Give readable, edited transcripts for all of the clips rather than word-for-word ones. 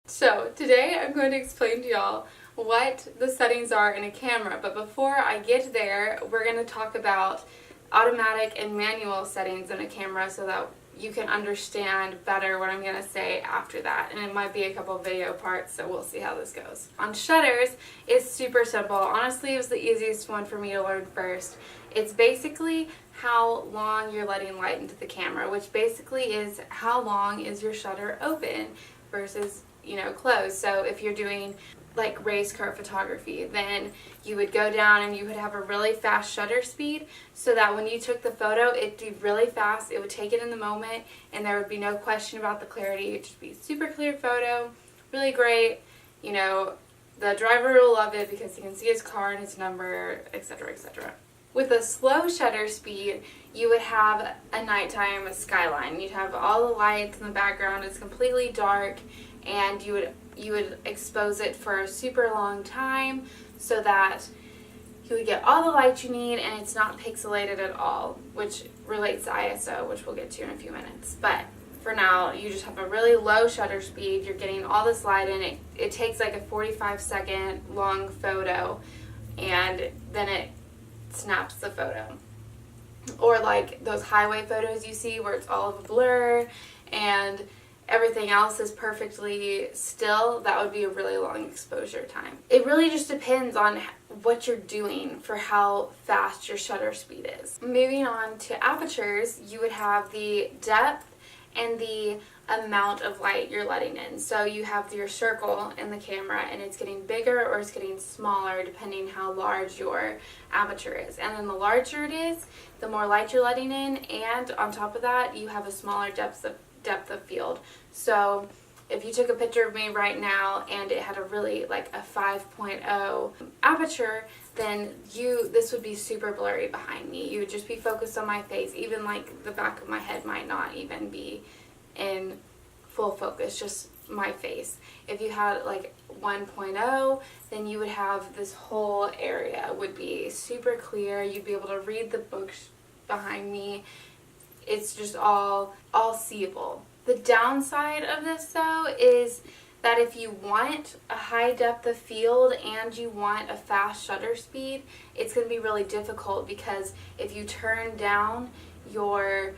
So today I'm going to explain to y'all what the settings are in a camera, but before I get there, we're going to talk about automatic and manual settings in a camera so that you can understand better what I'm going to say after that. And it might be a couple video parts, so we'll see how this goes. On shutters, it's super simple. Honestly, it was the easiest one for me to learn first. It's basically how long you're letting light into the camera, which basically is how long is your shutter open versus closed. So if you're doing like race car photography, then you would go down and you would have a really fast shutter speed so that when you took the photo, it'd be really fast, it would take it in the moment, and there would be no question about the clarity. It'd just be a super clear photo, really great. The driver will love it because he can see his car and his number, etc., etc. With a slow shutter speed, you would have a nighttime skyline. You'd have all the lights in the background, it's completely dark, and you would expose it for a super long time so that you would get all the light you need and it's not pixelated at all, which relates to ISO, which we'll get to in a few minutes. But for now, you just have a really low shutter speed, you're getting all this light in. It takes like a 45-second long photo and then it snaps the photo. Or like those highway photos you see where it's all of a blur and everything else is perfectly still, that would be a really long exposure time. It really just depends on what you're doing for how fast your shutter speed is. Moving on to apertures, you would have the depth and the amount of light you're letting in. So you have your circle in the camera and it's getting bigger or it's getting smaller depending how large your aperture is. And then the larger it is, the more light you're letting in, and on top of that you have a smaller depth of field. So if you took a picture of me right now and it had a really like a 5.0 aperture, then this would be super blurry behind me. You would just be focused on my face. Even like the back of my head might not even be in full focus, just my face. If you had like 1.0, then you would have this whole area would be super clear. You'd be able to read the books behind me. It's just all seeable. The downside of this though is that if you want a high depth of field and you want a fast shutter speed, it's going to be really difficult because if you turn down your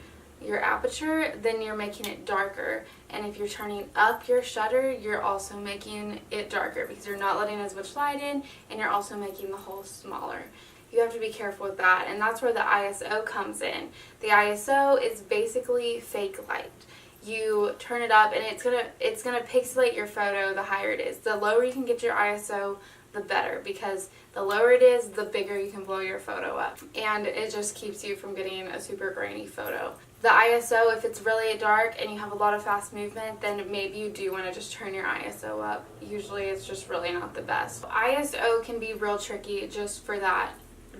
aperture, then you're making it darker, and if you're turning up your shutter, you're also making it darker because you're not letting as much light in and you're also making the hole smaller. You have to be careful with that, and that's where the ISO comes in. The ISO is basically fake light. You turn it up and it's gonna pixelate your photo the higher it is. The lower you can get your ISO, the better, because the lower it is, the bigger you can blow your photo up, and it just keeps you from getting a super grainy photo. The ISO, if it's really dark and you have a lot of fast movement, then maybe you do want to just turn your ISO up. Usually it's just really not the best. ISO can be real tricky just for that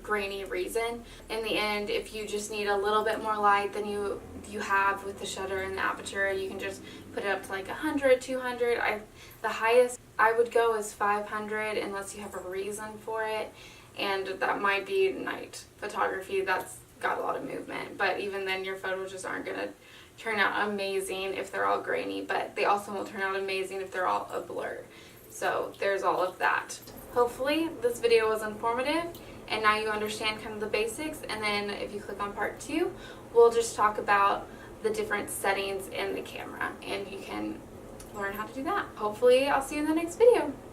grainy reason. In the end, if you just need a little bit more light than you have with the shutter and the aperture, you can just put it up to like 100, 200. The highest I would go is 500 unless you have a reason for it, and that might be night photography. That's got a lot of movement, but even then your photos just aren't going to turn out amazing if they're all grainy, but they also won't turn out amazing if they're all a blur. So there's all of that. Hopefully this video was informative and now you understand kind of the basics, and then if you click on part 2, we'll just talk about the different settings in the camera and you can learn how to do that. Hopefully I'll see you in the next video.